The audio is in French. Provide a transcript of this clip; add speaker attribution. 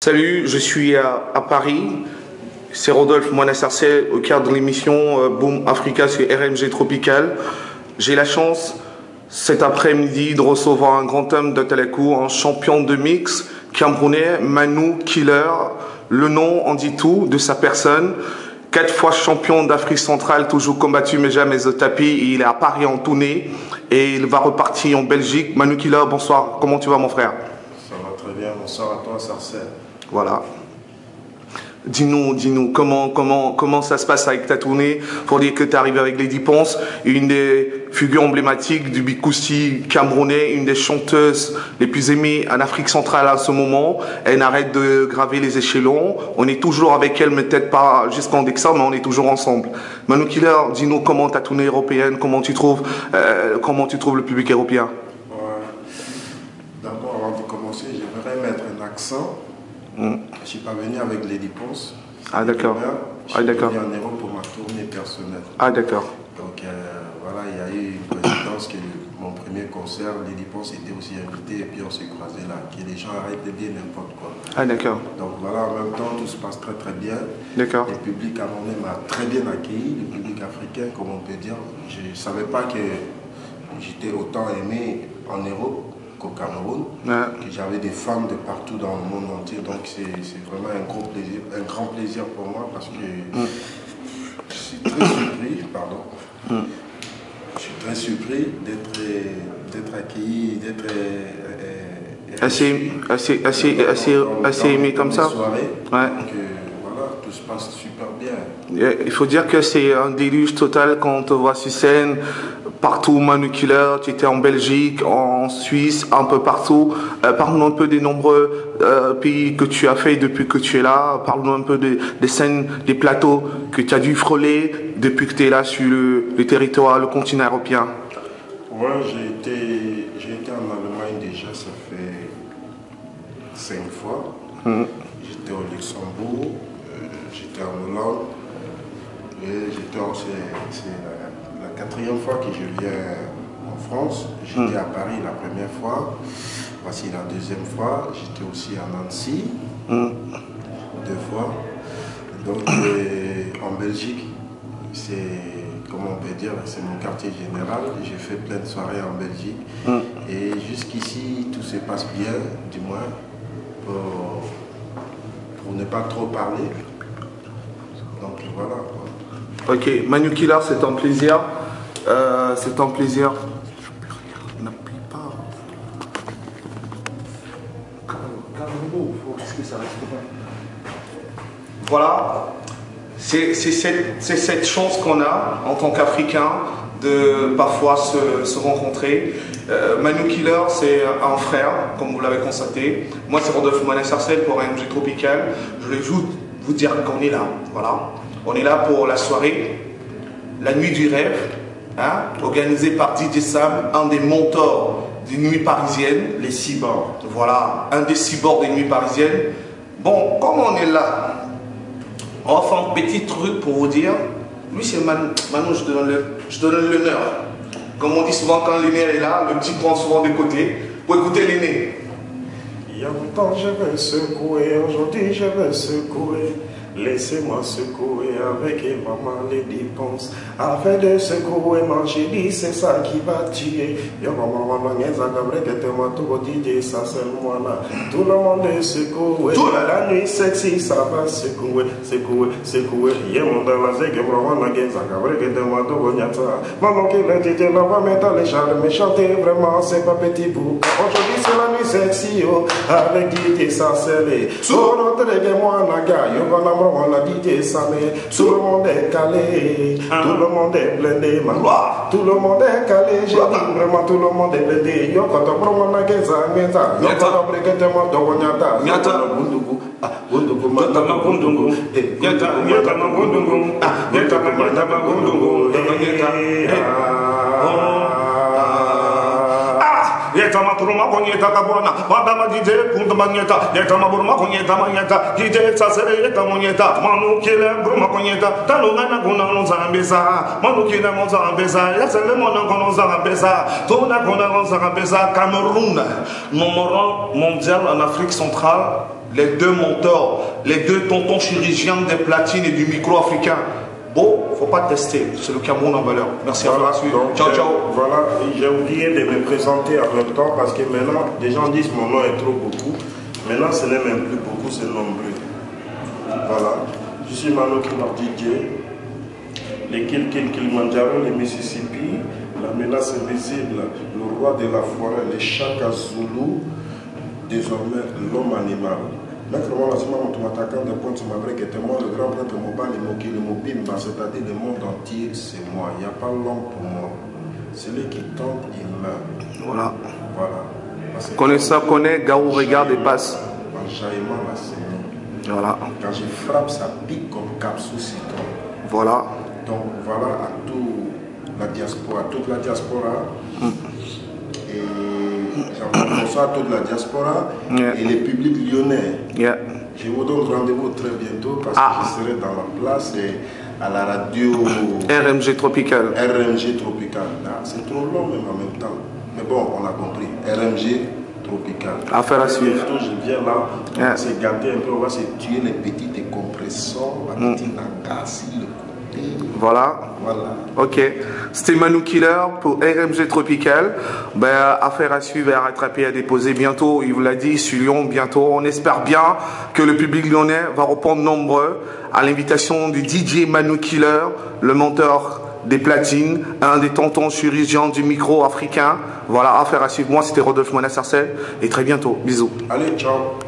Speaker 1: Salut, je suis à Paris. C'est Rodolphe Moine-Sarcelles au cadre de l'émission Boom Africa sur RMG Tropical. J'ai la chance cet après-midi de recevoir un grand homme de Talakou, un champion de mix camerounais, Manu Killer. Le nom en dit tout de sa personne. 4 fois champion d'Afrique centrale, toujours combattu mais jamais au tapis. Il est à Paris en tournée et il va repartir en Belgique. Manu Killer, bonsoir. Comment tu vas mon frère?
Speaker 2: Ça va très bien. Bonsoir à toi, Sarcelles.
Speaker 1: Voilà. Dis-nous, comment ça se passe avec ta tournée? Pour dire que tu arrives avec Lady Ponce, une des figures emblématiques du Bikousti camerounais, une des chanteuses les plus aimées en Afrique centrale à ce moment. Elle n'arrête de graver les échelons. On est toujours avec elle, mais peut-être pas jusqu'en Dexa, mais on est toujours ensemble. Manu Killer, dis-nous comment ta tournée européenne, comment tu trouves le public européen?
Speaker 2: Ouais. D'abord, avant de commencer, j'aimerais mettre un accent. Je ne suis pas venu avec Lady Ponce.
Speaker 1: Ah d'accord.
Speaker 2: Je suis venu en Europe pour ma tournée personnelle.
Speaker 1: Ah d'accord.
Speaker 2: Donc voilà, il y a eu une coïncidence que mon premier concert, Lady Ponce était aussi invité et puis on s'est croisés là. Que les gens arrêtent de dire n'importe quoi.
Speaker 1: Ah d'accord.
Speaker 2: Donc voilà, en même temps, tout se passe très très bien.
Speaker 1: D'accord.
Speaker 2: Le public camerounais m'a très bien accueilli, le public africain, comme on peut dire. Je ne savais pas que j'étais autant aimé en Europe qu'au Cameroun, que j'avais des fans de partout dans le monde entier, donc c'est vraiment un grand plaisir pour moi parce que je suis très surpris, je suis très surpris d'être accueilli, d'être
Speaker 1: assez aimé comme ça.
Speaker 2: Soirée,
Speaker 1: ouais.
Speaker 2: Donc voilà, tout se passe super bien.
Speaker 1: Il faut dire que c'est un déluge total quand on te voit sur scène. Partout, Manu Killer, tu étais en Belgique, en Suisse, un peu partout. Parle-nous un peu des nombreux pays que tu as fait depuis que tu es là. Parle-nous un peu des scènes, des plateaux que tu as dû frôler depuis que tu es là sur le territoire, le continent européen.
Speaker 2: Ouais, j'ai été en Allemagne déjà, ça fait 5 fois. J'étais au Luxembourg, j'étais en Hollande, et c'est la 4e fois que je viens en France. J'étais à Paris la première fois, voici la 2e fois. J'étais aussi à Nancy, 2 fois. Donc en Belgique, comment on peut dire, c'est mon quartier général. J'ai fait plein de soirées en Belgique. Et jusqu'ici, tout se passe bien, du moins, pour ne pas trop parler. Donc voilà.
Speaker 1: Ok, Manu Killer, c'est un plaisir. C'est un plaisir. N'appuie pas. Calme-vous, il faut que ça reste pas. Voilà. C'est cette chance qu'on a en tant qu'Africain de parfois se rencontrer. Manu Killer, c'est un frère, comme vous l'avez constaté. Moi, c'est Rodolphe Moine-Sarcelles pour RMG Tropical. Je voulais juste vous dire qu'on est là. Voilà. On est là pour la soirée, la nuit du rêve, organisée par DJ Sam, un des mentors des nuits parisiennes. Les cyborgs. Voilà, un des cyborgs des nuits parisiennes. Bon, comme on est là, on va faire un petit truc pour vous dire. Lui, c'est Manu, je donne l'honneur. Comme on dit souvent, quand l'aîné est là, le petit prend souvent des côtés pour écouter l'aîné.
Speaker 2: Il y a longtemps, je vais secouer, aujourd'hui, je vais secouer. Laissez-moi secouer avec maman Lady Ponce. Afin de secouer, moi j'ai dit c'est ça qui va tuer. Yo maman tout DJ ça c'est moi là. Tout le monde est secoué. La nuit sexy ça va secouer, secouer, secouer. Y'a mon dans la zègue vraiment la guerre ça cabre que de moi tout gonyata. Maman qui l'a dit la voix métal les charles mais chanter vraiment c'est pas petit bout. Aujourd'hui c'est la nuit sexy yo avec DJ ça c'est les. Oh notre bien moi la gars yo on a dit ça, mais tout le monde est calé, tout le monde est blindé, tout le monde est calé, j'ai dit vraiment tout le monde est blindé. Yo, quand on prend mon agaza, miata, yo, quand on break it, moi, do nyata, miata, bundugu, bundugu, mata, bundugu, miata, miata, bundugu, miata, miata, bundugu, Yeta maturuma konyeta kabona, madama DJ punta manyeta, yeta maburuma konyeta manyeta, DJ sasere yeta monyeta, Manu Killer bruma konyeta, talunga na kuna nozambesa, Manu Killer mozambesa, yasele mona kono zambesa, tona kona zambesa, Cameroun, numéro mondial en Afrique centrale,
Speaker 1: les deux mentors, les deux tontons chirurgiens des platines et du micro africain. Bon, faut pas tester, c'est le Cameroun en valeur. Merci
Speaker 2: voilà,
Speaker 1: à vous.
Speaker 2: donc,
Speaker 1: ciao, ciao.
Speaker 2: Voilà, j'ai oublié de me présenter en même temps parce que maintenant, des gens disent mon nom est trop beaucoup. Maintenant, ce n'est même plus beaucoup, c'est nombreux. Voilà, je suis Mano Killer DJ, les Kilimanjaro, les Mississippi, la menace invisible, le roi de la forêt, les Chaka Zulu, désormais l'homme animal. Maître Molasima Motomataka de Pointe Mabrek était moi, le grand prêtre Mobal et Mokili Mobimba, c'est-à-dire le monde entier, c'est moi. Il n'y a pas l'homme pour moi. Celui qui tente, il meurt.
Speaker 1: Voilà.
Speaker 2: Voilà.
Speaker 1: Connais ça, connais, Garou regarde et passe.
Speaker 2: En jaillement, la saignée.
Speaker 1: Voilà.
Speaker 2: Quand je frappe, ça pique comme capsule citron.
Speaker 1: Voilà.
Speaker 2: Donc voilà à toute la diaspora. Et bonsoir à toute la diaspora et les publics lyonnais. Je vous donne rendez-vous très bientôt parce que je serai dans la place et à la radio
Speaker 1: RMG Tropical.
Speaker 2: RMG Tropical. C'est trop long même en même temps. Mais bon, on a compris. RMG Tropical.
Speaker 1: Affaire à suivre.
Speaker 2: Bientôt, je viens là, on va se gâter un peu, on va se tuer les petits décompresseurs, la petite nangassi, le côté.
Speaker 1: Voilà.
Speaker 2: Voilà.
Speaker 1: Ok. C'était Manu Killer pour RMG Tropical. Ben, affaire à suivre et à rattraper, à déposer bientôt. Il vous l'a dit, sur Lyon, bientôt. On espère bien que le public lyonnais va reprendre nombreux à l'invitation du DJ Manu Killer, le menteur des platines, un des tontons chirurgiens du micro africain. Voilà, affaire à suivre. Moi, c'était Rodolphe Mona Sarcel. Et très bientôt. Bisous.
Speaker 2: Allez, ciao.